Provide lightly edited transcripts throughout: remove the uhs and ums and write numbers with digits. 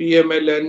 PMLN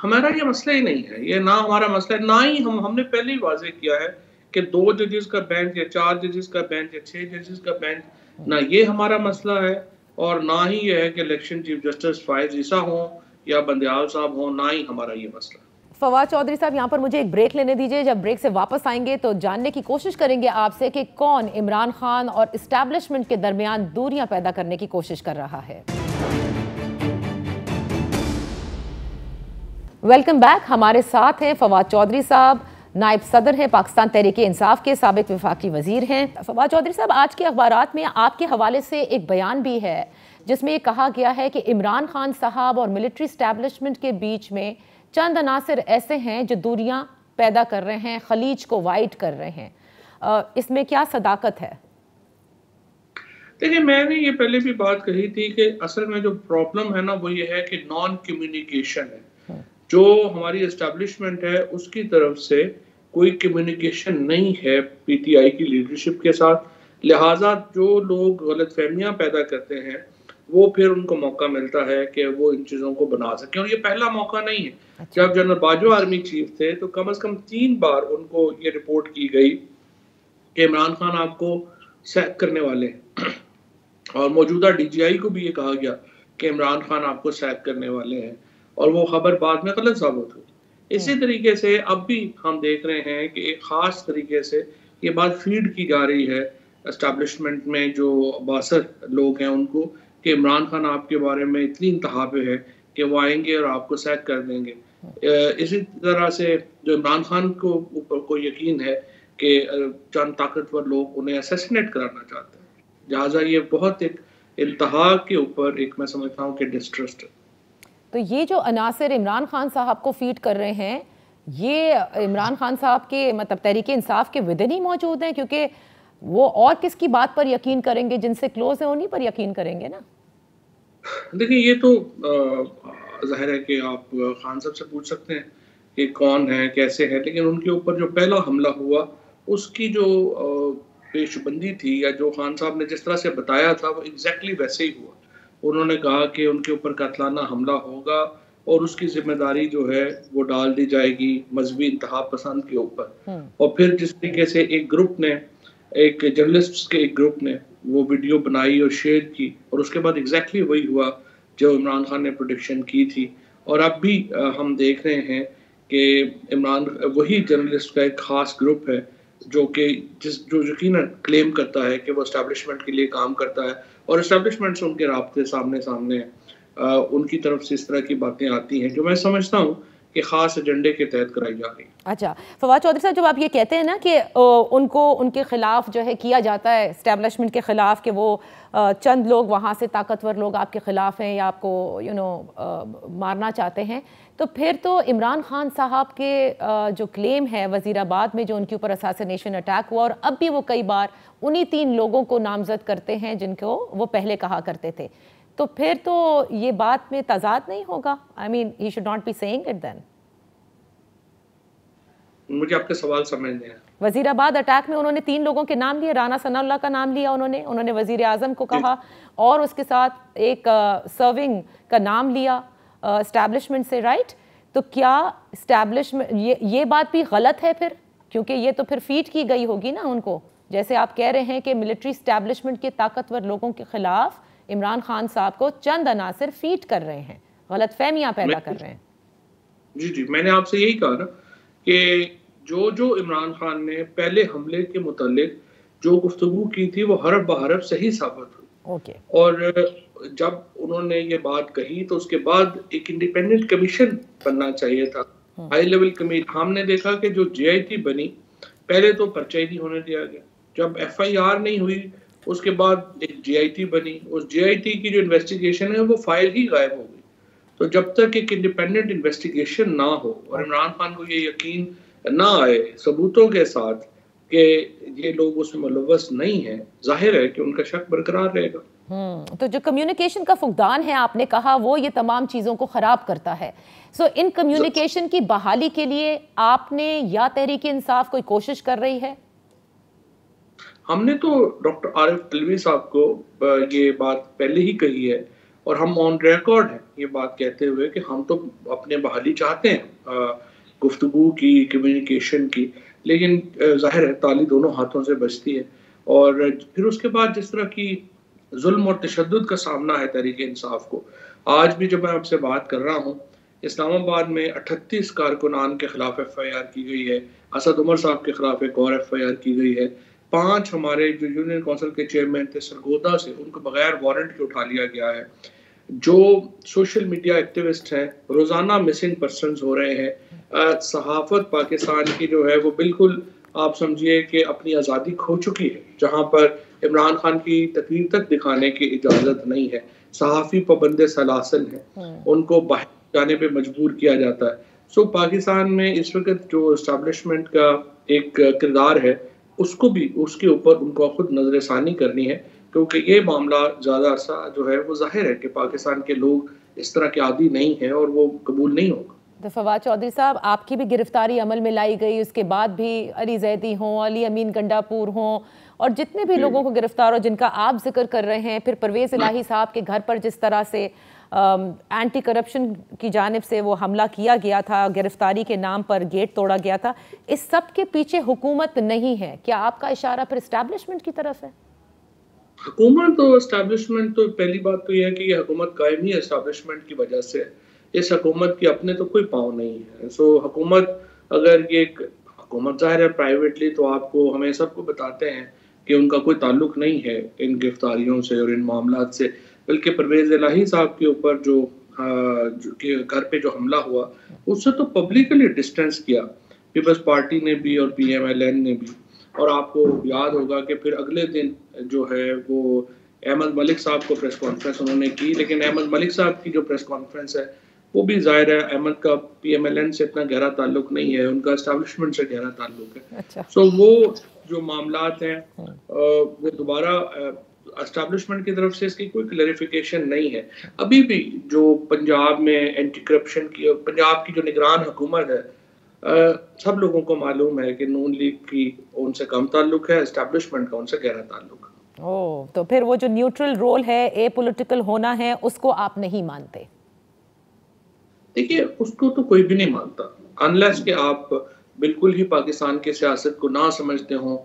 ہمارا یہ مسئلہ ہی نہیں ہے، یہ نہ ہمارا مسئلہ ہے، نہ ہی ہم نے پہلے ہی واضح کیا ہے کہ 2 ججز کا بینچ یا 4 ججز کا بینچ یا 6 ججز کا بینچ، نہ یہ ہمارا مسئلہ ہے، اور نہ ہی یہ ہے کہ الیکشن چیف جسٹس فائز عیسیٰ ہوں یا بندیال صاحب ہوں، نہ ہی ہمارا یہ مسئلہ ہے۔ فواد چودھری صاحب، یہاں پر مجھے ایک بریک لینے دیجئے، جب بریک سے واپس آئیں گے تو جاننے کی کوشش کریں گے آپ سے کہ کون عمران خان اور اسٹیبلشمنٹ کے درمیان دوریاں پیدا کرنے کی کوشش کر رہا ہے۔ ویلکم بیک، ہمارے ساتھ ہیں فواد چودھری صاحب، نائب صدر ہیں پاکستان تحریک انصاف کے، سابق وفاقی وزیر ہیں۔ فواد چودھری صاحب، آج کے اخبارات میں آپ کے حوالے سے ایک بیان بھی ہے جس میں یہ کہا گیا ہے کہ عمران خان صاحب اور ملٹری اسٹیبلشمنٹ کے بیچ میں چند عناصر ایسے ہیں جو دوریاں پیدا کر رہے ہیں، خلیج کو وائٹ کر رہے ہیں، اس میں کیا صداقت ہے؟ دیکھیں، میں نے یہ پہلے بھی بات کہی تھی کہ اصل میں جو پرابلم ہے نا وہ یہ ہے کہ نان کمیونیکیشن ہے، جو ہماری اسٹیبلشمنٹ ہے اس کی طرف سے کوئی کمیونیکیشن نہیں ہے پی ٹی آئی کی لیڈرشپ کے ساتھ، لہٰذا جو لوگ غلط فہمیاں پیدا کرتے ہیں وہ پھر ان کو موقع ملتا ہے کہ وہ ان چیزوں کو بنا سکیں، اور یہ پہلا موقع نہیں ہے۔ جب جنرل باجوہ آرمی چیف تھے تو کم از کم 3 بار ان کو یہ رپورٹ کی گئی کہ عمران خان آپ کو سیک کرنے والے ہیں، اور موجودہ ڈی جی آئی کو بھی یہ کہا گیا کہ عمران خان آپ کو سیک کرنے والے ہیں، اور وہ خبر بعد میں غلط ثابت ہوئی۔ اسی طریقے سے اب بھی ہم دیکھ رہے ہیں کہ ایک خاص طریقے سے یہ بات فیڈ کی جا رہی ہے اسٹیبلشمنٹ میں جو باثر لوگ ہیں ان کو، کہ عمران خان آپ کے بارے میں اتنی انتہا پہ ہے کہ وہ آئیں گے اور آپ کو سیک کر دیں گے۔ اسی طرح سے جو عمران خان کو اوپر کو یقین ہے کہ چند طاقتور لوگ انہیں اسیسنیٹ کرانا چاہتے ہیں، لہٰذا یہ بہت ایک انتہا کے اوپر ایک میں سمجھتا ہوں کہ ڈسٹرسٹ ہے۔ تو یہ جو عناصر عمران خان صاحب کو فیڈ کر رہے ہیں، یہ عمران خان صاحب کے مطلب تحریک انصاف کے ودن ہی موجود ہیں، کیونکہ وہ اور کس کی بات پر یقین کریں گے؟ جن سے کلوز ہیں انہی پر یقین کریں گے نا۔ دیکھیں، یہ تو ظاہر ہے کہ آپ خان صاحب سے پوچھ سکتے ہیں کہ کون ہے، کیسے ہے، لیکن ان کے اوپر جو پہلا حملہ ہوا اس کی جو پیش بندی تھی یا جو خان صاحب نے جس طرح سے بتایا تھا وہ ایگزیکٹلی ویسے ہی ہوا۔ انہوں نے کہا کہ ان کے اوپر قاتلانہ حملہ ہوگا اور اس کی ذمہ داری جو ہے وہ ڈال دی جائے گی مذہبی انتہا پسند کے اوپر، اور پھر جس طریقے سے ایک گروپ نے، ایک جرنلسٹ کے ایک گروپ نے وہ ویڈیو بنائی اور شیئر کی، اور اس کے بعد ایگزیکٹلی وہی ہوا جو عمران خان نے پروڈکشن کی تھی، اور اب بھی ہم دیکھ رہے ہیں کہ وہی جرنلسٹ کا ایک خاص گروپ ہے جو کہ جو یقیناً کلیم کرتا ہے کہ وہ اسٹیبلشمنٹ کے لیے کام کرتا ہے، اور اسٹیبلشمنٹ سے ان کے رابطے سامنے ہیں، ان کی طرف سے اس طرح کی باتیں آتی ہیں جو میں سمجھتا ہوں کہ خاص ایجنڈے کے تحت کرائی جا رہی ہے۔ اچھا فواد چودھری صاحب، جب آپ یہ کہتے ہیں نا کہ ان کو ان کے خلاف جو ہے کیا جاتا ہے اسٹیبلشمنٹ کے خلاف، کہ وہ چند لوگ وہاں سے طاقتور لوگ آپ کے خلاف ہیں یا آپ کو مارنا چاہتے ہیں، تو پھر تو عمران خان صاحب کے جو کلیم ہے وزیر آباد میں جو ان کے اوپر اساسینیشن اٹیک ہوا، اور اب بھی وہ کئی بار انہی 3 لوگوں کو نامزد کرتے ہیں جن کو وہ پہلے کہا کرتے تھے، تو پھر تو یہ بات میں تضاد نہیں ہوگا؟ I mean, he should not be saying it then. مجھے آپ کے سوال سمجھنے ہیں۔ وزیر آباد اٹیک میں انہوں نے 3 لوگوں کے نام لیے، رانا ثناء اللہ کا نام لیا انہوں نے وزیر اعظم کو کہا، اور اس کے ساتھ ایک سرونگ کا نام لیا اسٹیبلشمنٹ سے، رائٹ؟ تو کیا اسٹیبلشمنٹ یہ بات بھی غلط ہے پھر؟ کیونکہ یہ تو پھر فیڈ کی گئی ہوگی نا ان کو، جیسے آپ کہہ رہے ہیں کہ ملٹری اسٹیبلشمنٹ کے طاقتور لوگوں کے خلاف عمران خان صاحب کو چند عناصر فیڈ کر رہے ہیں، غلط فہمیاں پیدا کر رہے ہیں۔ جی میں نے آپ سے یہی کہا نا کہ جو عمران خان نے پہلے حملے کے متعلق جو گفتگو کی تھی وہ حرف بحرف صحیح ثابت ہوئی، اور جب انہوں نے یہ بات کہی تو اس کے بعد ایک انڈیپینڈنٹ کمیشن بننا چاہیے تھا، ہائی لیول کمیٹی۔ ہم نے دیکھا کہ جو جے آئی ٹی بنی، پہلے تو پرچہ ہی نہیں ہونے دیا گیا، جب ایف آئی آر نہیں ہوئی اس کے بعد ایک جے آئی ٹی بنی، اس جے آئی ٹی کی جو انویسٹیگیشن ہے وہ فائل ہی غائب ہو گئی۔ تو جب تک ایک انڈیپینڈنٹ انویسٹیگیشن نہ ہو اور عمران خان کو یہ یقین نہ آئے ثبوتوں کے ساتھ کہ یہ لوگ اس میں ملوث نہیں ہیں، ظاہر ہے کہ ان کا شک برقرار رہے گا۔ تو جو کمیونیکیشن کا فقدان ہے آپ نے کہا وہ یہ تمام چیزوں کو خراب کرتا ہے، سو ان کمیونیکیشن کی بحالی کے لیے آپ نے یا تحریک انصاف کوئی کوشش کر رہی ہے؟ ہم نے تو ڈاکٹر عارف علوی صاحب کو یہ بات پہلے ہی کہی ہے، اور ہم آن ریکارڈ ہیں یہ بات کہتے ہوئے کہ ہم تو اپنے بحالی چاہتے ہیں گفتگو کی، کمیونیکیشن کی، لیکن ظاہر ہے تالی دونوں ہاتھوں سے بجتی ہے. اور پھر اس کے بعد جس طرح کی ظلم اور تشدد کا سامنا ہے تحریک انصاف کو، آج بھی جب میں آپ سے بات کر رہا ہوں اسلام آباد میں 38 کارکنان کے خلاف ایف آئی آر کی گئی ہے، اسد عمر صاحب کے خلاف ایک اور ایف آئی آر کی گئی ہے، 5 ہمارے جو یونین کونسل کے چیئرمین تھے سرگودا سے، ان کو بغیر وارنٹ کے اٹھا لیا گیا ہے. جو سوشل میڈیا ایکٹیوسٹ ہیں روزانہ مسنگ پرسنز ہو رہے ہیں. صحافت پاکستان کی جو ہے وہ بالکل آپ سمجھیے کہ اپنی آزادی کھو چکی ہے، جہاں پر عمران خان کی تقریر تک دکھانے کی اجازت نہیں ہے. صحافی پابند سلاسل ہیں، ان کو باہر جانے پہ مجبور کیا جاتا ہے. سو پاکستان میں اس وقت جو اسٹیبلشمنٹ کا ایک کردار ہے اس کو بھی اس کے اوپر ان کو خود نظر ثانی کرنی ہے، کیونکہ یہ معاملہ زیادہ عرصہ جو ہے وہ ظاہر ہے کہ پاکستان کے لوگ اس طرح کے عادی نہیں ہیں اور وہ قبول نہیں ہوگا. تو فواد چودھری صاحب، آپ کی بھی گرفتاری عمل میں لائی گئی، اس کے بعد بھی علی زیدی ہوں، علی امین گنڈا پور ہوں، اور جتنے بھی لوگوں کو گرفتار ہو جن کا آپ ذکر کر رہے ہیں، پھر پرویز الہی صاحب کے گھر پر جس طرح سے اینٹی کرپشن کی جانب سے وہ حملہ کیا گیا تھا، گرفتاری کے نام پر گیٹ توڑا گیا تھا، اس سب کے پیچھے حکومت نہیں ہے. کیا آپ کا اشارہ پھر اسٹیبلشمنٹ کی طرف ہے؟ حکومت اور اسٹیبلشمنٹ تو پہلی بات تو یہ ہے کہ یہ حکومت قائم ہی اسٹیبلشمنٹ کی وجہ سے. اس حکومت کی اپنے تو کوئی پاؤں نہیں ہے. سو حکومت اگر یہ حکومت ظاہر ہے پرائیویٹلی تو آپ کو ہمیں سب کو بتاتے ہیں کہ ان کا کوئی تعلق نہیں ہے ان گرفتاریوں سے اور ان معاملات سے، بلکہ پرویز الہی صاحب کے اوپر جو گھر پہ جو حملہ ہوا اس سے تو پبلکلی ڈسٹینس کیا پیپلز پارٹی نے بھی اور پی ایم ایل این نے بھی. اور آپ کو یاد ہوگا کہ پھر اگلے دن جو ہے وہ احمد ملک صاحب کو پریس کانفرنس انہوں نے کی، لیکن احمد ملک صاحب کی جو پریس کانفرنس ہے وہ بھی ظاہر ہے احمد کا پی ایم ایل این سے اتنا گہرا تعلق نہیں ہے، ان کا اسٹیبلشمنٹ سے گہرا تعلق ہے. سو وہ جو معاملات ہیں وہ دوبارہ اسٹیبلشمنٹ کی طرف سے اس کی کوئی کلیریفیکیشن نہیں ہے. ابھی بھی جو پنجاب میں اینٹی کرپشن کی پنجاب کی جو نگران حکومت ہے سب لوگوں کو معلوم ہے کہ نون لیگ کی ان سے کم تعلق ہے، اسٹیبلشمنٹ کا ان سے گہرا تعلق ہے. تو پھر وہ جو نیوٹرل رول ہے، اے پولیٹیکل ہونا ہے، اس کو آپ نہیں مانتے؟ دیکھیے اس کو تو کوئی بھی نہیں مانتا انلیس کہ آپ بالکل ہی پاکستان کے سیاست کو نہ سمجھتے ہوں.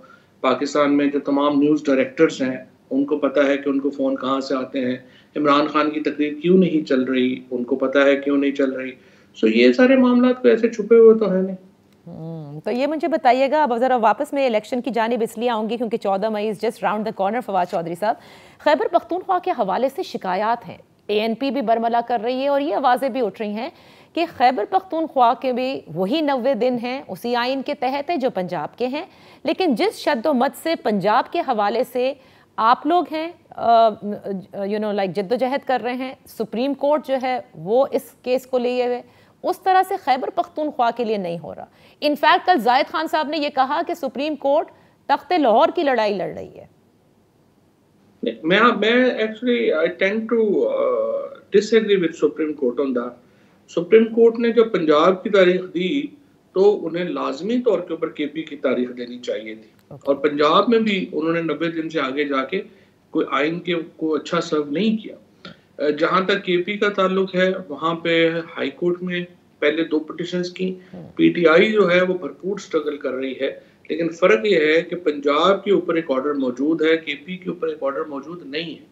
پاکستان میں جو تمام نیوز ڈائریکٹرز ہیں ان کو پتہ ہے کہ ان کو فون کہاں سے آتے ہیں، عمران خان کی تقریر کیوں نہیں چل رہی ان کو پتہ ہے کیوں نہیں چل رہی. سو یہ سارے معاملات کو ایسے چھپے ہوئے تو ہے نہیں. تو یہ مجھے بتائیے گا، اب ذرا واپس میں الیکشن کی جانب اس لیے آؤں گی کیونکہ 14 مئی just round the corner. Fawad Chaudhry صاحب، خیبر پختونخوا کے حوالے سے شکایات ہیں، اے این پی بھی برملا کر رہی ہے اور یہ آوازیں بھی اٹھ رہی ہیں کہ خیبر پختونخوا کے بھی وہی 90 دن ہیں اسی آئین کے تحت ہے جو پنجاب کے ہیں، لیکن جس شد و مت سے پنجاب کے حوالے سے آپ لوگ ہیں جد و جہد کر رہے ہیں، سپریم کورٹ جو ہے وہ اس کیس کو لیے ہوئے، اس طرح سے خیبر پختونخوا کے لیے نہیں ہو رہا. انفیکٹ کل زاہد خان صاحب نے یہ کہا کہ سپریم کورٹ تخت لاہور کی لڑائی لڑ رہی ہے. میں actually I tend to disagree with Supreme Court on that. Supreme court نے جو پنجاب کی تاریخ دی تو انہیں لازمی طور کے اوپر کے پی کی تاریخ دینی چاہیے تھی، اور پنجاب میں بھی انہوں نے 90 دن سے آگے جا کے کوئی آئین کے کو اچھا سرو نہیں کیا. جہاں تک کے پی کا تعلق ہے وہاں پہ ہائی کورٹ میں پہلے 2 پٹیشنز کی، پی ٹی آئی جو ہے وہ بھرپور سٹرگل کر رہی ہے، لیکن فرق یہ ہے کہ پنجاب کے اوپر ایک آرڈر موجود ہے، کے پی کے اوپر ایک آرڈر موجود نہیں ہے،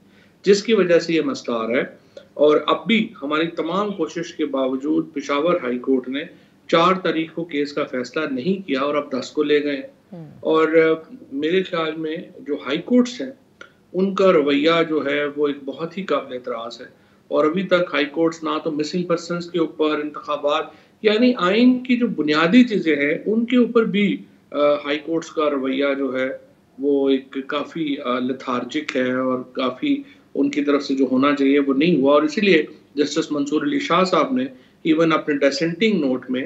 جس کی وجہ سے یہ مسئلہ آ رہا ہے. اور اب بھی ہماری تمام کوشش کے باوجود پشاور ہائی کورٹ نے 4 تاریخ کو کیس کا فیصلہ نہیں کیا اور اب 10 کو لے گئے. اور میرے خیال میں جو ہائی کورٹس ہیں ان کا رویہ جو ہے وہ ایک بہت ہی قابل اعتراض ہے، اور ابھی تک ہائی کورٹس نہ تو مسنگ پرسنز کے اوپر، انتخابات یعنی آئین کی جو بنیادی چیزیں ہیں ان کے اوپر بھی ہائی کورٹس کا رویہ جو ہے وہ ایک کافی لتھارجک ہے اور کافی ان کی طرف سے جو ہونا چاہیے وہ نہیں ہوا. اور اسی لیے جسٹس منصور علی شاہ صاحب نے ایون اپنے ڈیسنٹنگ نوٹ میں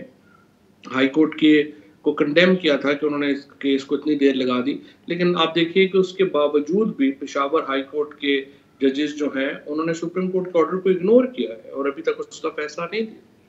ہائی کورٹ کے کو کنڈیم کیا تھا کہ انہوں نے اس کیس کو اتنی دیر لگا دی، لیکن آپ دیکھیے کہ اس کے باوجود بھی پشاور ہائی کورٹ کے ججز جو ہیں انہوں نے سپریم کورٹ کے آرڈر کو اگنور کیا ہے اور ابھی تک اس کا فیصلہ نہیں دیا.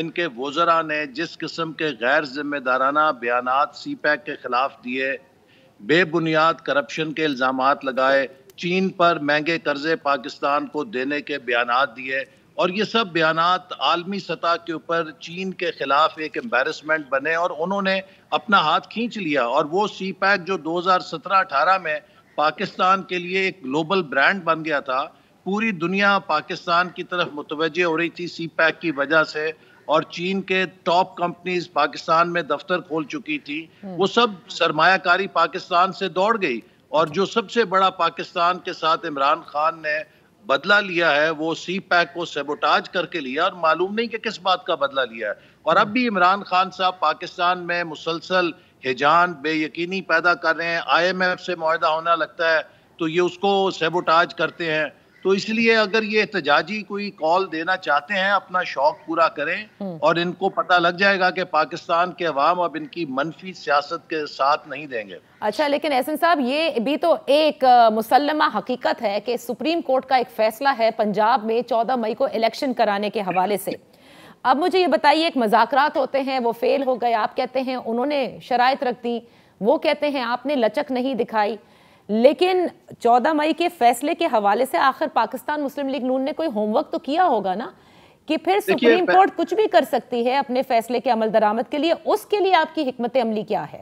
ان کے وزراء نے جس قسم کے غیر ذمہ دارانہ بیانات سی پیک کے خلاف دیے، بے بنیاد کرپشن کے الزامات لگائے، چین پر مہنگے قرضے پاکستان کو دینے کے بیانات دیے، اور یہ سب بیانات عالمی سطح کے اوپر چین کے خلاف ایک امبیرسمنٹ بنے اور انہوں نے اپنا ہاتھ کھینچ لیا. اور وہ سی پیک جو 2017-18 میں پاکستان کے لیے ایک گلوبل برانڈ بن گیا تھا، پوری دنیا پاکستان کی طرف متوجہ ہو رہی تھی سی پیک کی وجہ سے، اور چین کے ٹاپ کمپنیز پاکستان میں دفتر کھول چکی تھی، وہ سب سرمایہ کاری پاکستان سے دوڑ گئی. اور جو سب سے بڑا پاکستان کے ساتھ عمران خان نے بدلہ لیا ہے وہ سی پیک کو سیبوٹاج کر کے لیا، اور معلوم نہیں کہ کس بات کا بدلہ لیا ہے. اور اب بھی عمران خان صاحب پاکستان میں مسلسل ہیجان بے یقینی پیدا کر رہے ہیں. آئی ایم ایف سے معاہدہ ہونا لگتا ہے تو یہ اس کو سیبوٹاج کرتے ہیں. تو اس لیے اگر یہ احتجاجی کوئی کال دینا چاہتے ہیں اپنا شوق پورا کریں، اور ان کو پتہ لگ جائے گا کہ پاکستان کے عوام اب ان کی منفی سیاست کے ساتھ نہیں دیں گے. اچھا، لیکن احسن صاحب یہ بھی تو ایک مسلمہ حقیقت ہے کہ سپریم کورٹ کا ایک فیصلہ ہے پنجاب میں 14 مئی کو الیکشن کرانے کے حوالے سے. اب مجھے یہ بتائیے، ایک مذاکرات ہوتے ہیں وہ فیل ہو گئے، آپ کہتے ہیں انہوں نے شرائط رکھ دی، وہ کہتے ہیں آپ نے لچک نہیں دکھائی، لیکن 14 مئی کے فیصلے کے حوالے سے آخر پاکستان مسلم لیگ نون نے کوئی ہوم ورک تو کیا ہوگا نا، کہ پھر سپریم کورٹ کچھ بھی کر سکتی ہے اپنے فیصلے کے عمل درآمد کے لیے. اس کے لیے آپ کی حکمت عملی کیا ہے؟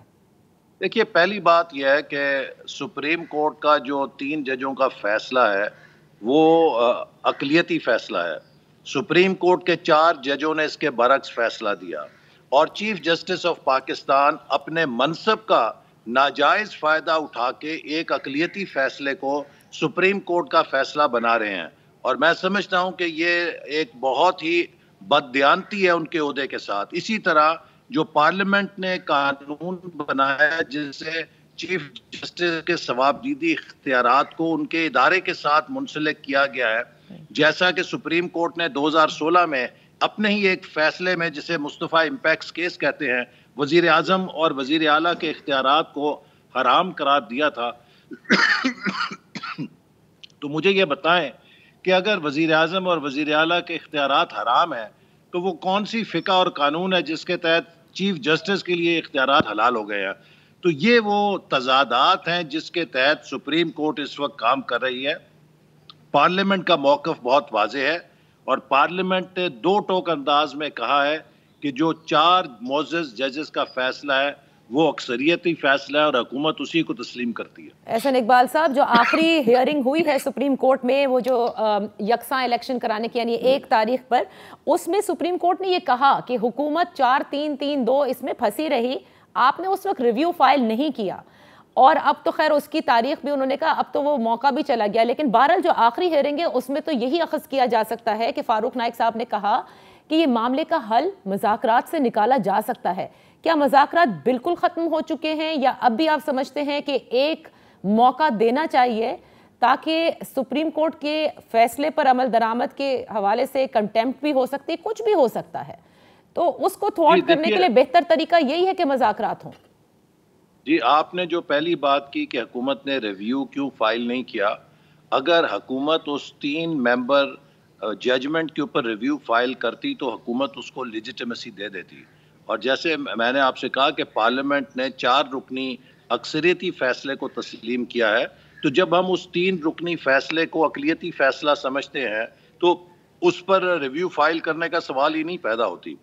دیکھیے، پہلی بات یہ ہے کہ سپریم کورٹ کا جو 3 ججوں کا فیصلہ ہے وہ اقلیتی فیصلہ ہے. سپریم کورٹ کے 4 ججوں نے اس کے برعکس فیصلہ دیا، اور چیف جسٹس آف پاکستان اپنے منصب کا ناجائز فائدہ اٹھا کے ایک اقلیتی فیصلے کو سپریم کورٹ کا فیصلہ بنا رہے ہیں. اور میں سمجھتا ہوں کہ یہ ایک بہت ہی بددیانتی ہے ان کے عہدے کے ساتھ. اسی طرح جو پارلیمنٹ نے قانون بنایا جس سے چیف جسٹس کے ثوابدیدی اختیارات کو ان کے ادارے کے ساتھ منسلک کیا گیا ہے، جیسا کہ سپریم کورٹ نے 2016 میں اپنے ہی ایک فیصلے میں جسے مصطفیٰ امپیکس کیس کہتے ہیں، وزیر اعظم اور وزیر اعلیٰ کے اختیارات کو حرام قرار دیا تھا. تو مجھے یہ بتائیں کہ اگر وزیر اعظم اور وزیر اعلیٰ کے اختیارات حرام ہیں تو وہ کون سی فقہ اور قانون ہے جس کے تحت چیف جسٹس کے لیے اختیارات حلال ہو گئے ہیں؟ تو یہ وہ تضادات ہیں جس کے تحت سپریم کورٹ اس وقت کام کر رہی ہے. پارلیمنٹ کا موقف بہت واضح ہے، اور پارلیمنٹ نے 2 ٹوک انداز میں کہا ہے کہ جو 4 معزز ججز کا فیصلہ ہے وہ اکثریتی فیصلہ ہے اور حکومت اسی کو تسلیم کرتی ہے. احسن اقبال صاحب، جو آخری ہیئرنگ ہوئی ہے سپریم کورٹ میں وہ جو یکساں الیکشن کرانے کی یعنی 1 تاریخ پر، اس میں سپریم کورٹ نے یہ کہا کہ حکومت 4-3-3-2 اس میں پھنسی رہی، آپ نے اس وقت ریویو فائل نہیں کیا، اور اب تو خیر اس کی تاریخ بھی انہوں نے کہا اب تو وہ موقع بھی چلا گیا. لیکن بہرحال جو آخری ہیئرنگ ہے اس میں تو یہی اخذ کیا جا سکتا ہے کہ فاروق نائک صاحب نے کہا کہ یہ معاملے کا حل مذاکرات سے نکالا جا سکتا ہے. کیا مذاکرات بالکل ختم ہو چکے ہیں، یا اب بھی آپ سمجھتے ہیں کہ ایک موقع دینا چاہیے تاکہ سپریم کورٹ کے فیصلے پر عمل درآمد کے حوالے سے کنٹیمپٹ بھی ہو سکتی، کچھ بھی ہو سکتا ہے، تو اس کو تھوارٹ کرنے کے لیے بہتر طریقہ یہی ہے کہ مذاکرات ہوں؟ جی، آپ نے جو پہلی بات کی کہ حکومت نے ریویو کیوں فائل نہیں کیا، اگر حکومت اس 3 ممبر ججمنٹ کے اوپر ریویو فائل کرتی تو حکومت اس کو لیجیٹیمیسی دے دیتی. اور جیسے میں نے آپ سے کہا کہ پارلیمنٹ نے 4 رکنی اکثریتی فیصلے کو تسلیم کیا ہے، تو جب ہم اس 3 رکنی فیصلے کو اقلیتی فیصلہ سمجھتے ہیں تو اس پر ریویو فائل کرنے کا سوال ہی نہیں پیدا ہوتی.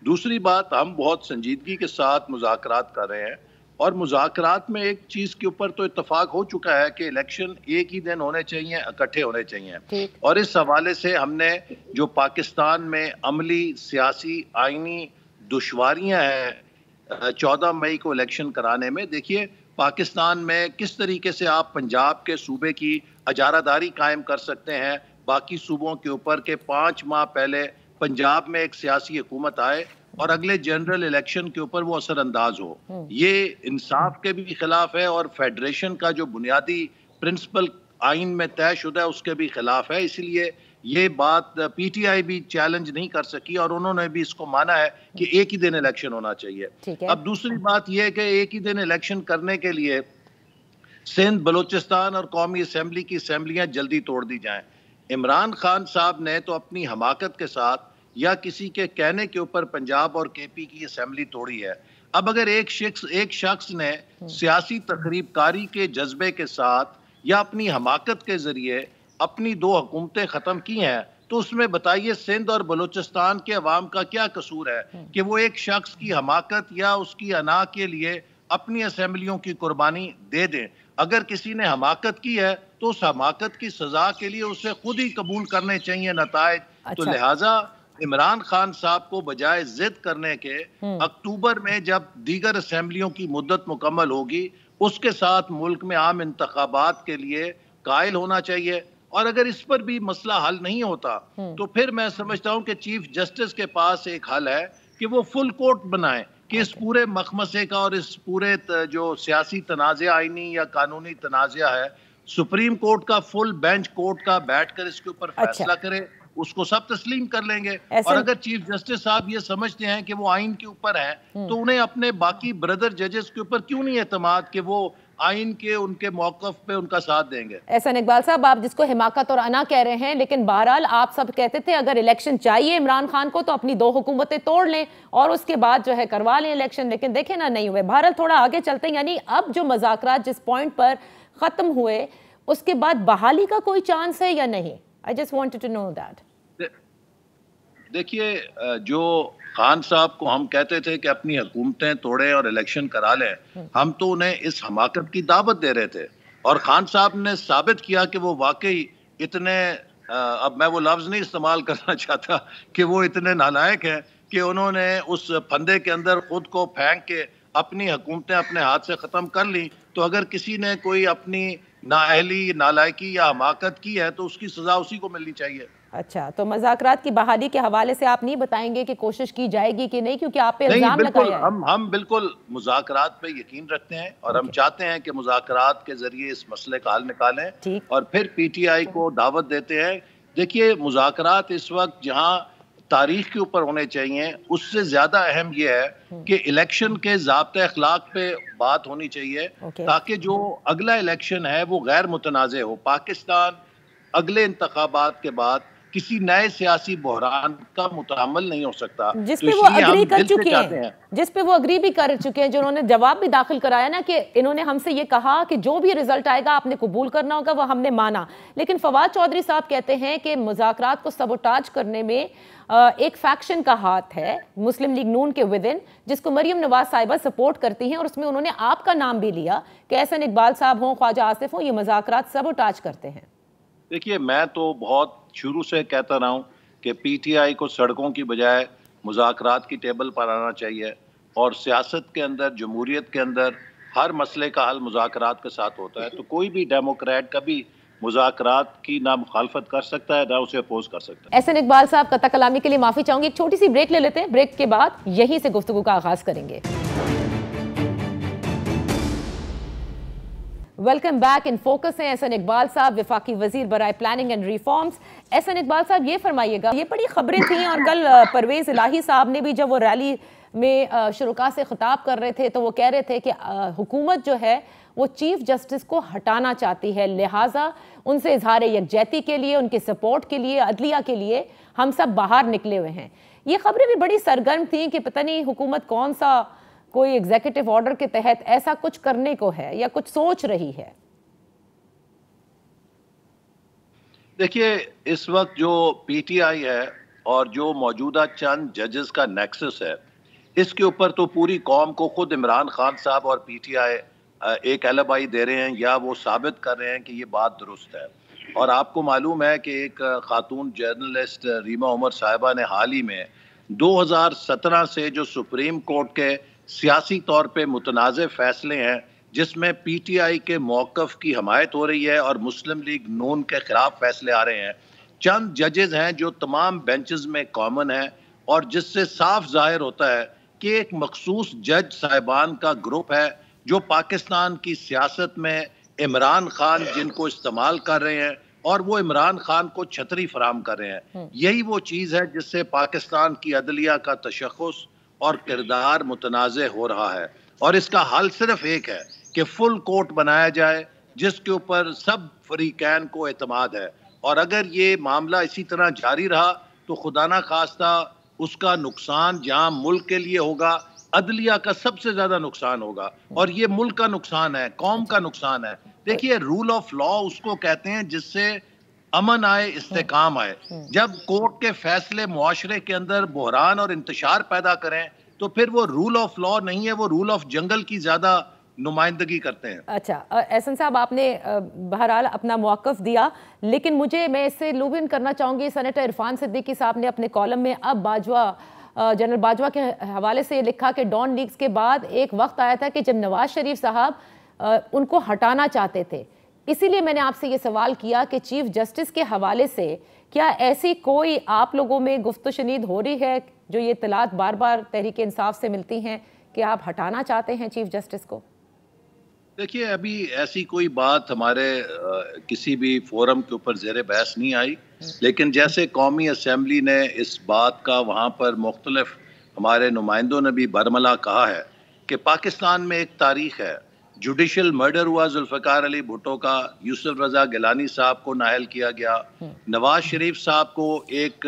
دوسری بات، ہم بہت سنجیدگی کے ساتھ مذاکرات کر رہے ہیں، اور مذاکرات میں ایک چیز کے اوپر تو اتفاق ہو چکا ہے کہ الیکشن ایک ہی دن ہونے چاہیے، اکٹھے ہونے چاہیے. اور اس حوالے سے ہم نے جو پاکستان میں عملی، سیاسی، آئینی دشواریاں ہیں 14 مئی کو الیکشن کرانے میں، دیکھیے پاکستان میں کس طریقے سے آپ پنجاب کے صوبے کی اجارہ داری قائم کر سکتے ہیں باقی صوبوں کے اوپر کہ 5 ماہ پہلے پنجاب میں ایک سیاسی حکومت آئے اور اگلے جنرل الیکشن کے اوپر وہ اثر انداز ہو. یہ انصاف کے بھی خلاف ہے، اور فیڈریشن کا جو بنیادی پرنسپل آئین میں طے شدہ ہے اس کے بھی خلاف ہے. اسی لیے یہ بات پی ٹی آئی بھی چیلنج نہیں کر سکی، اور انہوں نے بھی اس کو مانا ہے کہ ایک ہی دن الیکشن ہونا چاہیے. اب دوسری بات یہ ہے کہ ایک ہی دن الیکشن کرنے کے لیے سندھ، بلوچستان اور قومی اسمبلی کی اسمبلیاں جلدی توڑ دی جائیں. عمران خان صاحب نے تو اپنی حماقت کے ساتھ یا کسی کے کہنے کے اوپر پنجاب اور کے پی کی اسمبلی توڑی ہے۔ اب اگر ایک شخص نے سیاسی تخریب کاری کے جذبے کے ساتھ یا اپنی حماقت کے ذریعے اپنی 2 حکومتیں ختم کی ہیں، تو اس میں بتائیے سندھ اور بلوچستان کے عوام کا کیا قصور ہے کہ وہ ایک شخص کی حماقت یا اس کی انا کے لیے اپنی اسمبلیوں کی قربانی دے دیں۔ اگر کسی نے حماقت کی ہے تو اس حماقت کی سزا کے لیے اسے خود ہی قبول کرنے چاہیے نتائج۔ تو لہٰذا عمران خان صاحب کو بجائے ضد کرنے کے اکتوبر میں جب دیگر اسمبلیوں کی مدت مکمل ہوگی اس کے ساتھ ملک میں عام انتخابات کے لیے قائل ہونا چاہیے۔ اور اگر اس پر بھی مسئلہ حل نہیں ہوتا تو پھر میں سمجھتا ہوں کہ چیف جسٹس کے پاس ایک حل ہے کہ وہ فل کورٹ بنائیں کہ اس پورے مخمسے کا اور اس پورے جو سیاسی تنازع آئینی یا قانونی تنازع ہے سپریم کورٹ کا فل بینچ کورٹ کا بیٹھ کر اس کے اوپر فیصلہ کرے، اس کو سب تسلیم کر لیں گے۔ اور اگر چیف جسٹس صاحب یہ سمجھتے ہیں کہ وہ آئین کے اوپر ہیں تو انہیں اپنے باقی بردر ججز کے اوپر کیوں نہیں اعتماد کہ وہ آئین کے ان کے موقف پہ ان کا ساتھ دیں گے۔ احسن اقبال صاحب، آپ جس کو حماقت اور انا کہہ رہے ہیں، لیکن بہرحال آپ سب کہتے تھے اگر الیکشن چاہیے عمران خان کو تو اپنی 2 حکومتیں توڑ لیں اور اس کے بعد جو ہے کروا لیں الیکشن، لیکن دیکھیں نا نہیں ہوئے۔ بہرحال تھوڑا آگے چلتے ہیں، یعنی اب جو مذاکرات جس پوائنٹ پر ختم ہوئے اس کے بعد بحالی کا کوئی چانس ہے یا نہیں؟ I just wanted to know that۔ دیکھیے جو خان صاحب کو ہم کہتے تھے کہ اپنی حکومتیں توڑیں اور الیکشن کرا لیں، ہم تو انہیں اس حماقت کی دعوت دے رہے تھے، اور خان صاحب نے ثابت کیا کہ وہ واقعی اتنے اب میں وہ لفظ نہیں استعمال کرنا چاہتا کہ وہ اتنے نالائق ہیں کہ انہوں نے اس پھندے کے اندر خود کو پھینک کے اپنی حکومتیں اپنے ہاتھ سے ختم کر لی۔ تو اگر کسی نے کوئی اپنی نااہلی، نالائکی یا حماقت کی ہے تو اس کی سزا اسی کو ملنی چاہیے۔ اچھا، تو مذاکرات کی بحالی کے حوالے سے آپ نہیں بتائیں گے کہ کوشش کی جائے گی کہ نہیں، کیونکہ آپ پہ الزام لگایا ہے؟ ہم بالکل مذاکرات پہ یقین رکھتے ہیں اور ہم چاہتے ہیں کہ مذاکرات کے ذریعے اس مسئلے کا حل نکالیں اور پھر پی ٹی آئی کو دعوت دیتے ہیں۔ دیکھیے مذاکرات اس وقت جہاں تاریخ کے اوپر ہونے چاہیے اس سے زیادہ اہم یہ ہے کہ الیکشن کے ضابطۂ اخلاق پہ بات ہونی چاہیے تاکہ جو اگلا الیکشن ہے وہ غیر متنازع ہو۔ پاکستان اگلے انتخابات کے بعد کسی نئے سیاسی بحران کا متحمل نہیں ہو سکتا، جس پہ وہ اگری کر چکے ہیں، جس پہ وہ اگری بھی کر چکے ہیں، جو انہوں نے جواب بھی داخل کرایا نا کہ انہوں نے ہم سے یہ کہا کہ جو بھی رزلٹ آئے گا آپ نے قبول کرنا ہوگا، وہ ہم نے مانا۔ لیکن فواد چودھری صاحب کہتے ہیں کہ مذاکرات کو سبوٹاج کرنے میں ایک فیکشن کا ہاتھ ہے مسلم لیگ نون کے ودن، جس کو مریم نواز صاحبہ سپورٹ کرتی ہیں، اور اس میں انہوں نے آپ کا نام بھی لیا کہ احسن اقبال صاحب ہوں، خواجہ آصف ہوں، یہ مذاکرات سبوٹاج کرتے ہیں۔ دیکھیے میں تو بہت شروع سے کہتا رہا ہوں کہ پی ٹی آئی کو سڑکوں کی بجائے مذاکرات کی ٹیبل پر آنا چاہیے، اور سیاست کے اندر، جمہوریت کے اندر ہر مسئلے کا حل مذاکرات کے ساتھ ہوتا ہے۔ تو کوئی بھی ڈیموکریٹ کبھی مذاکرات کی نہ مخالفت کر سکتا ہے نہ اسے اپوز کر سکتا ہے۔ احسن اقبال صاحب قطع کلامی کے لیے معافی چاہوں گی، ایک چھوٹی سی بریک لے لیتے ہیں، بریک کے بعد یہیں سے گفتگو کا آغاز کریں گے۔ ویلکم بیک، ان فوکس ہیں احسن اقبال صاحب، وفاقی وزیر برائے planning and reforms. Ahsan Iqbal صاحب یہ فرمائیے گا، یہ بڑی خبریں تھیں اور کل پرویز الہی صاحب نے بھی جب وہ ریلی میں شرکاء سے خطاب کر رہے تھے تو وہ کہہ رہے تھے کہ حکومت جو ہے وہ چیف جسٹس کو ہٹانا چاہتی ہے، لہٰذا ان سے اظہار یکجہتی کے لیے، ان کے سپورٹ کے لیے، عدلیہ کے لیے ہم سب باہر نکلے ہوئے ہیں۔ یہ خبریں بھی بڑی سرگرم تھیں کہ پتہ نہیں حکومت کون سا کوئی ایگزیکٹو آرڈر کے تحت ایسا کچھ کرنے کو ہے یا کچھ سوچ رہی ہے۔ دیکھیے اس وقت جو پی ٹی آئی ہے اور جو موجودہ چند ججز کا نیکسس ہے، اس کے اوپر تو پوری قوم کو خود عمران خان صاحب اور پی ٹی آئی ایک ایلیبائی دے رہے ہیں یا وہ ثابت کر رہے ہیں کہ یہ بات درست ہے۔ اور آپ کو معلوم ہے کہ ایک خاتون جرنلسٹ ریما عمر صاحبہ نے حال ہی میں 2017 سے جو سپریم کورٹ کے سیاسی طور پہ متنازع فیصلے ہیں جس میں پی ٹی آئی کے موقف کی حمایت ہو رہی ہے اور مسلم لیگ نون کے خلاف فیصلے آ رہے ہیں، چند ججز ہیں جو تمام بینچز میں کامن ہیں، اور جس سے صاف ظاہر ہوتا ہے کہ ایک مخصوص جج صاحبان کا گروپ ہے جو پاکستان کی سیاست میں عمران خان جن کو استعمال کر رہے ہیں اور وہ عمران خان کو چھتری فراہم کر رہے ہیں۔ یہی وہ چیز ہے جس سے پاکستان کی عدلیہ کا تشخص اور کردار متنازع ہو رہا ہے، اور اس کا حل صرف ایک ہے کہ فل کورٹ بنایا جائے جس کے اوپر سب فریقین کو اعتماد ہے۔ اور اگر یہ معاملہ اسی طرح جاری رہا تو خدا نہ خواستہ اس کا نقصان جہاں ملک کے لیے ہوگا، عدلیہ کا سب سے زیادہ نقصان ہوگا، اور یہ ملک کا نقصان ہے، قوم کا نقصان ہے۔ دیکھیے رول آف لا اس کو کہتے ہیں جس سے امن آئے، استحکام آئے۔ جب کورٹ کے فیصلے معاشرے کے اندر بحران اور انتشار پیدا کریں تو پھر وہ رول آف لا نہیں ہے، وہ رول آف جنگل کی زیادہ نمائندگی کرتے ہیں۔ اچھا احسن صاحب، آپ نے بہرحال اپنا موقف دیا، لیکن میں اس سے لوب ان کرنا چاہوں گی۔ سینیٹر عرفان صدیقی صاحب نے اپنے کالم میں اب جنرل باجوہ کے حوالے سے لکھا کہ ڈان لیکس کے بعد ایک وقت آیا تھا کہ جب نواز شریف صاحب ان کو ہٹانا چاہتے تھے۔ اسی لیے میں نے آپ سے یہ سوال کیا کہ چیف جسٹس کے حوالے سے کیا ایسی کوئی آپ لوگوں میں گفت و شنید ہو رہی ہے، جو یہ اطلاعات بار بار تحریک انصاف سے ملتی ہیں کہ آپ ہٹانا چاہتے ہیں چیف جسٹس کو؟ دیکھیے ابھی ایسی کوئی بات ہمارے کسی بھی فورم کے اوپر زیر بحث نہیں آئی، لیکن جیسے قومی اسمبلی نے اس بات کا وہاں پر مختلف ہمارے نمائندوں نے بھی برملا کہا ہے کہ پاکستان میں ایک تاریخ ہے، جوڈیشل مرڈر ہوا ذوالفقار علی بھٹو کا، یوسف رضا گیلانی صاحب کو نااہل کیا گیا، نواز شریف صاحب کو ایک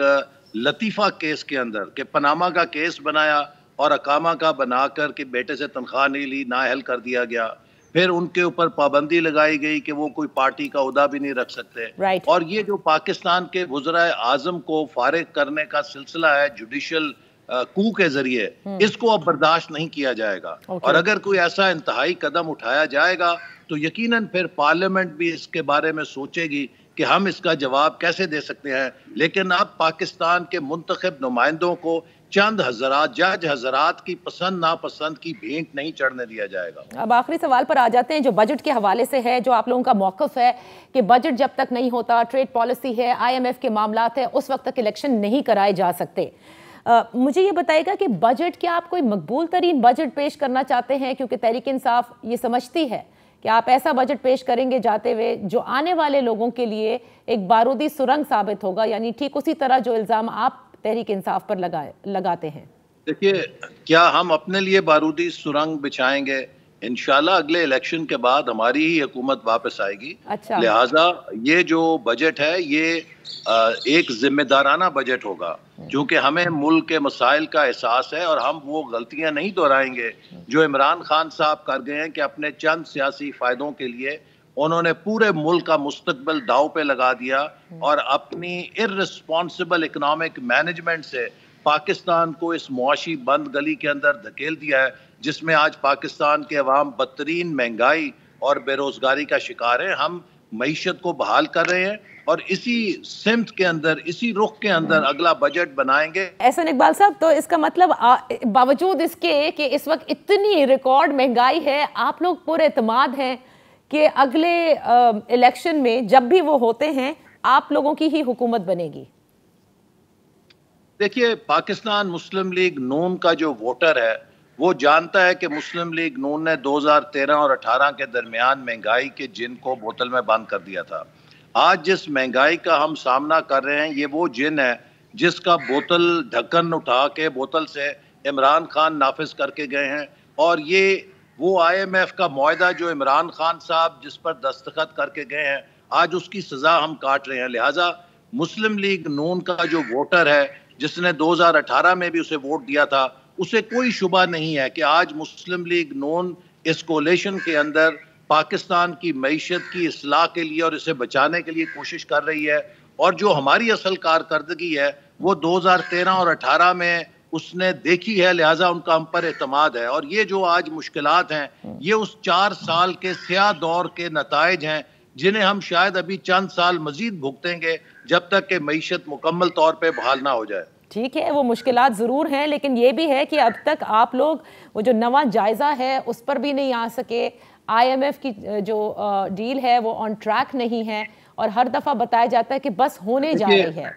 لطیفہ کیس کے اندر کہ پاناما کا کیس بنایا اور اقامہ کا بنا کر کہ بیٹے سے تنخواہ نہیں لی، نااہل کر دیا گیا۔ پھر ان کے اوپر پابندی لگائی گئی کہ وہ کوئی پارٹی کا عہدہ بھی نہیں رکھ سکتے، اور یہ جو پاکستان کے وزرائے اعظم کو فارغ کرنے کا سلسلہ ہے جوڈیشل کو کے ذریعے، اس کو اب برداشت نہیں کیا جائے گا، اور اگر کوئی ایسا انتہائی قدم اٹھایا جائے گا تو یقیناً پھر پارلیمنٹ بھی اس کے بارے میں سوچے گی کہ ہم اس کا جواب کیسے دے سکتے ہیں۔ لیکن اب پاکستان کے منتخب نمائندوں کو چند حضرات، جج حضرات کی پسند ناپسند کی بھینٹ نہیں چڑھنے دیا جائے گا۔ اب آخری سوال پر آ جاتے ہیں جو بجٹ کے حوالے سے ہے، جو آپ لوگوں کا موقف ہے کہ بجٹ جب تک نہیں ہوتا، ٹریڈ پالیسی ہے، IMF کے معاملات ہیں، اس وقت تک الیکشن نہیں کرائے جا سکتے۔ مجھے یہ بتائے گا کہ بجٹ کیا آپ کوئی مقبول ترین بجٹ پیش کرنا چاہتے ہیں؟ کیونکہ تحریک انصاف یہ سمجھتی ہے کہ آپ ایسا بجٹ پیش کریں گے جاتے ہوئے جو آنے والے لوگوں کے لیے ایک بارودی سرنگ ثابت ہوگا، یعنی ٹھیک اسی طرح جو الزام آپ تحریک انصاف پر لگاتے ہیں۔ دیکھیے کیا ہم اپنے لیے بارودی سرنگ بچھائیں گے؟ انشاءاللہ اگلے الیکشن کے بعد ہماری ہی حکومت واپس آئے گی، لہٰذا یہ جو بجٹ ہے یہ ایک ذمہ دارانہ بجٹ ہوگا، کیونکہ ہمیں ملک کے مسائل کا احساس ہے، اور ہم وہ غلطیاں نہیں دہرائیں گے جو عمران خان صاحب کر گئے ہیں کہ اپنے چند سیاسی فائدوں کے لیے انہوں نے پورے ملک کا مستقبل داؤ پہ لگا دیا، اور اپنی ارریسپانسبل اکنامک مینجمنٹ سے پاکستان کو اس معاشی بند گلی کے اندر دھکیل دیا ہے، جس میں آج پاکستان کے عوام بدترین مہنگائی اور بے روزگاری کا شکار ہیں۔ ہم معیشت کو بحال کر رہے ہیں اور اسی سمت کے اندر، اسی رخ کے اندر اگلا بجٹ بنائیں گے۔ احسن اقبال صاحب، تو اس کا مطلب باوجود اس کے کہ اس وقت اتنی ریکارڈ مہنگائی ہے، آپ لوگ پورے اعتماد ہیں کہ اگلے الیکشن میں جب بھی وہ ہوتے ہیں آپ لوگوں کی ہی حکومت بنے گی؟ دیکھیے پاکستان مسلم لیگ نون کا جو ووٹر ہے وہ جانتا ہے کہ مسلم لیگ نون نے 2013 اور 18 کے درمیان مہنگائی کے جن کو بوتل میں بند کر دیا تھا۔ آج جس مہنگائی کا ہم سامنا کر رہے ہیں یہ وہ جن ہے جس کا بوتل ڈھکن اٹھا کے بوتل سے عمران خان نافذ کر کے گئے ہیں، اور یہ وہ IMF کا معاہدہ جو عمران خان صاحب جس پر دستخط کر کے گئے ہیں، آج اس کی سزا ہم کاٹ رہے ہیں۔ لہٰذا مسلم لیگ نون کا جو ووٹر ہے جس نے 2018 میں بھی اسے ووٹ دیا تھا، اسے کوئی شبہ نہیں ہے کہ آج مسلم لیگ نون اس کولیشن کے اندر پاکستان کی معیشت کی اصلاح کے لیے اور اسے بچانے کے لیے کوشش کر رہی ہے، اور جو ہماری اصل کارکردگی ہے وہ 2013 اور 18 میں اس نے دیکھی ہے، لہٰذا ان کا ہم پر اعتماد ہے۔ اور یہ جو آج مشکلات ہیں یہ اس 4 سال کے سیاہ دور کے نتائج ہیں جنہیں ہم شاید ابھی چند سال مزید بھگتیں گے جب تک کہ معیشت مکمل طور پہ بحال نہ ہو جائے۔ ٹھیک ہے، وہ مشکلات ضرور ہیں، لیکن یہ بھی ہے کہ اب تک آپ لوگ وہ جو نواں جائزہ ہے اس پر بھی نہیں آ سکے، IMF کی جو ڈیل ہے وہ آن ٹریک نہیں ہے، اور ہر دفعہ بتایا جاتا ہے کہ بس ہونے جا رہی ہے۔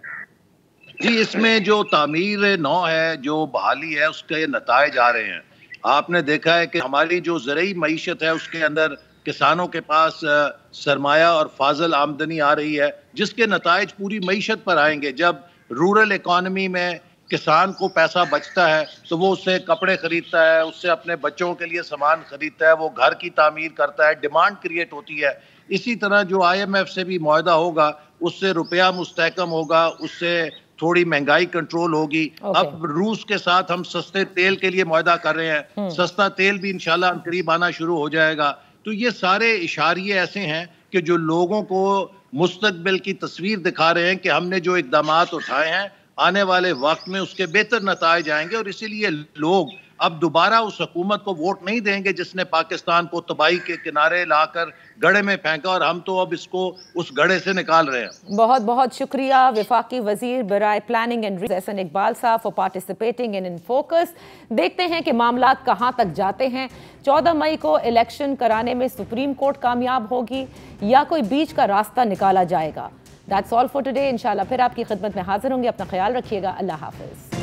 جی اس میں جو تعمیر نو ہے، جو بحالی ہے، اس کے نتائج آ رہے ہیں۔ آپ نے دیکھا ہے کہ ہماری جو زرعی معیشت ہے اس کے اندر کسانوں کے پاس سرمایہ اور فاضل آمدنی آ رہی ہے، جس کے نتائج پوری معیشت پر آئیں گے۔ جب رورل اکانومی میں کسان کو پیسہ بچتا ہے تو وہ اس سے کپڑے خریدتا ہے، اس سے اپنے بچوں کے لیے سامان خریدتا ہے، وہ گھر کی تعمیر کرتا ہے، ڈیمانڈ کریٹ ہوتی ہے۔ اسی طرح جو IMF سے بھی معاہدہ ہوگا اس سے روپیہ مستحکم ہوگا، اس سے تھوڑی مہنگائی کنٹرول ہوگی. اب روس کے ساتھ ہم سستے تیل کے لیے معاہدہ کر رہے ہیں, سستا تیل بھی انشاءاللہ قریب آنا شروع ہو جائے گا. تو یہ سارے اشاریے ایسے ہیں کہ جو لوگوں کو مستقبل کی تصویر دکھا رہے ہیں کہ ہم نے جو اقدامات اٹھائے ہیں آنے والے وقت میں اس کے بہتر نتائج آئیں گے, اور اسی لیے لوگ اب دوبارہ اس حکومت کو ووٹ نہیں دیں گے جس نے پاکستان کو تباہی کے کنارے لا کر گڑھے میں پھینکا, اور ہم تو اب اس کو اس گڑھے سے نکال رہے ہیں. بہت بہت شکریہ وفاقی وزیر برائے پلاننگ اینڈ احسن اقبال صاحب فار پارٹیسپیٹنگ ان فوکس. دیکھتے ہیں کہ معاملات کہاں تک جاتے ہیں. 14 مئی کو الیکشن کرانے میں سپریم کورٹ کامیاب ہوگی یا کوئی بیچ کا راستہ نکالا جائے گا. That's all for today. انشاءاللہ پھر آپ کی خدمت میں حاضر ہوں گے. اپنا خیال رکھیے گا. اللہ حافظ.